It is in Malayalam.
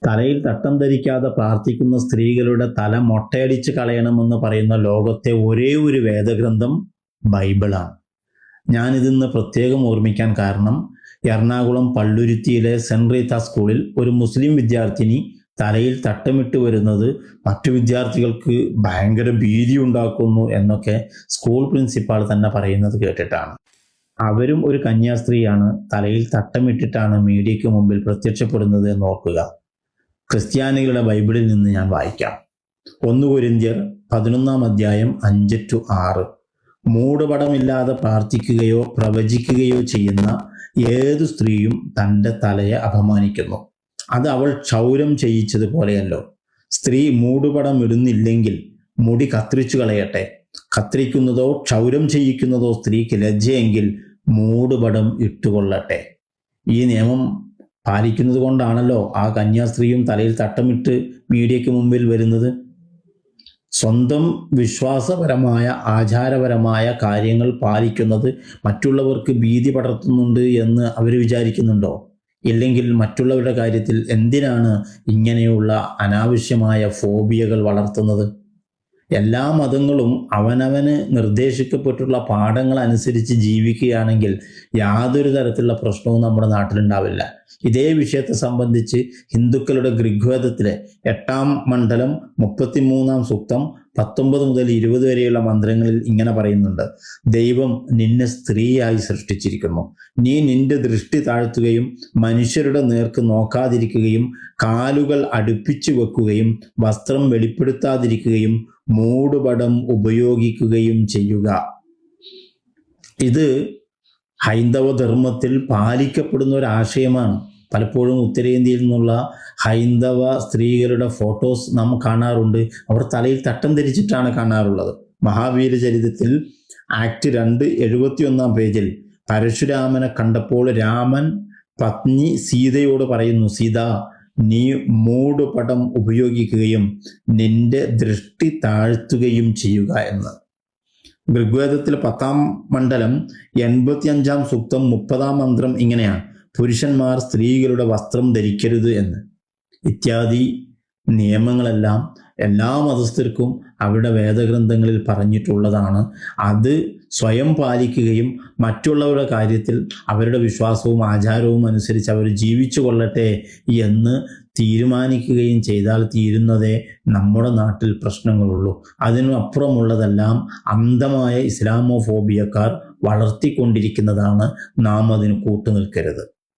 തലയിൽ തട്ടം ധരിക്കാതെ പ്രാർത്ഥിക്കുന്ന സ്ത്രീകളുടെ തല മൊട്ടയടിച്ച് കളയണമെന്ന് പറയുന്ന ലോകത്തെ ഒരേ ഒരു വേദഗ്രന്ഥം ബൈബിളാണ്. ഞാനിതിന്ന് പ്രത്യേകം ഓർമ്മിക്കാൻ കാരണം, എറണാകുളം പള്ളുരുത്തിയിലെ സെൻറ് റീത്ത സ്കൂളിൽ ഒരു മുസ്ലിം വിദ്യാർത്ഥിനി തലയിൽ തട്ടമിട്ട് വരുന്നത് മറ്റു വിദ്യാർത്ഥികൾക്ക് ഭയങ്കര ഭീതി ഉണ്ടാക്കുന്നു എന്നൊക്കെ സ്കൂൾ പ്രിൻസിപ്പാൾ തന്നെ പറയുന്നത് കേട്ടിട്ടാണ്. അവരും ഒരു കന്യാസ്ത്രീയാണ്, തലയിൽ തട്ടമിട്ടിട്ടാണ് മീഡിയയ്ക്ക് മുമ്പിൽ പ്രത്യക്ഷപ്പെടുന്നത് എന്ന് ഓർക്കുക. ക്രിസ്ത്യാനികളുടെ ബൈബിളിൽ നിന്ന് ഞാൻ വായിക്കാം. 1 കൊരിന്ത്യർ 11 5-6. മൂടുപടമില്ലാതെ പ്രാർത്ഥിക്കുകയോ പ്രവചിക്കുകയോ ചെയ്യുന്ന ഏതു സ്ത്രീയും തൻ്റെ തലയെ അപമാനിക്കുന്നു. അത് അവൾ ക്ഷൗരം ചെയ്യിച്ചതുപോലെയല്ലോ. സ്ത്രീ മൂടുപടം ഇടുന്നില്ലെങ്കിൽ മുടി കത്രിച്ചു കളയട്ടെ. കത്രിക്കുന്നതോ ക്ഷൗരം ചെയ്യിക്കുന്നതോ സ്ത്രീക്ക് ലജ്ജയെങ്കിൽ മൂടുപടം ഇട്ടുകൊള്ളട്ടെ. ഈ നിയമം പാലിക്കുന്നത് കൊണ്ടാണല്ലോ ആ കന്യാസ്ത്രീയും തലയിൽ തട്ടമിട്ട് മീഡിയയ്ക്ക് മുമ്പിൽ വരുന്നത്. സ്വന്തം വിശ്വാസപരമായ ആചാരപരമായ കാര്യങ്ങൾ പാലിക്കുന്നത് മറ്റുള്ളവർക്ക് ഭീതി പടർത്തുന്നുണ്ട് എന്ന് അവർ വിചാരിക്കുന്നുണ്ടോ? ഇല്ലെങ്കിൽ മറ്റുള്ളവരുടെ കാര്യത്തിൽ എന്തിനാണ് ഇങ്ങനെയുള്ള അനാവശ്യമായ ഫോബിയകൾ വളർത്തുന്നത്? എല്ലാ മതങ്ങളും അവനവന് നിർദ്ദേശിക്കപ്പെട്ടുള്ള പാഠങ്ങൾ അനുസരിച്ച് ജീവിക്കുകയാണെങ്കിൽ യാതൊരു തരത്തിലുള്ള പ്രശ്നവും നമ്മുടെ നാട്ടിലുണ്ടാവില്ല. ഇതേ വിഷയത്തെ സംബന്ധിച്ച് ഹിന്ദുക്കളുടെ ഋഗ്വേദത്തിലെ 8-ാം മണ്ഡലം 33-ാം സൂക്തം 19 മുതൽ 20 വരെയുള്ള മന്ത്രങ്ങളിൽ ഇങ്ങനെ പറയുന്നുണ്ട്: ദൈവം നിന്നെ സ്ത്രീയായി സൃഷ്ടിച്ചിരിക്കുന്നു. നീ നിന്റെ ദൃഷ്ടി താഴ്ത്തുകയും മനുഷ്യരുടെ നേർക്ക് നോക്കാതിരിക്കുകയും കാലുകൾ അടുപ്പിച്ചു വെക്കുകയും വസ്ത്രം വെളിപ്പെടുത്താതിരിക്കുകയും മൂടുപടം ഉപയോഗിക്കുകയും ചെയ്യുക. ഇത് ഹൈന്ദവ ധർമ്മത്തിൽ പാലിക്കപ്പെടുന്ന ഒരു ആശയമാണ്. പലപ്പോഴും ഉത്തരേന്ത്യയിൽ നിന്നുള്ള ഹൈന്ദവ സ്ത്രീകളുടെ ഫോട്ടോസ് നാം കാണാറുണ്ട്. അവർ തലയിൽ തട്ടം ധരിച്ചിട്ടാണ് കാണാറുള്ളത്. മഹാവീര ചരിതത്തിൽ ആക്ട് 2 71-ാം പേജിൽ പരശുരാമനെ കണ്ടപ്പോൾ രാമൻ പത്നി സീതയോട് പറയുന്നു: സീത, നീ മൂടുപടം ഉപയോഗിക്കുകയും നിന്റെ ദൃഷ്ടി താഴ്ത്തുകയും ചെയ്യുക എന്ന്. ഋഗ്വേദത്തിൽ 10-ാം മണ്ഡലം 85-ാം സൂക്തം 30-ാം മന്ത്രം ഇങ്ങനെയാണ്: പുരുഷന്മാർ സ്ത്രീകളുടെ വസ്ത്രം ധരിക്കരുത് എന്ന്. ഇത്യാദി നിയമങ്ങളെല്ലാം എല്ലാ മതസ്ഥർക്കും അവരുടെ വേദഗ്രന്ഥങ്ങളിൽ പറഞ്ഞിട്ടുള്ളതാണ്. അത് സ്വയം പാലിക്കുകയും മറ്റുള്ളവരുടെ കാര്യത്തിൽ അവരുടെ വിശ്വാസവും ആചാരവും അനുസരിച്ച് അവർ ജീവിച്ചു കൊള്ളട്ടെ എന്ന് തീരുമാനിക്കുകയും ചെയ്താൽ തീരുന്നതേ നമ്മുടെ നാട്ടിൽ പ്രശ്നങ്ങളുള്ളൂ. അതിനും അപ്പുറമുള്ളതെല്ലാം അന്ധമായ ഇസ്ലാമോഫോബിയക്കാർ വളർത്തിക്കൊണ്ടിരിക്കുന്നതാണ്. നാം അതിന് കൂട്ടുനിൽക്കരുത്.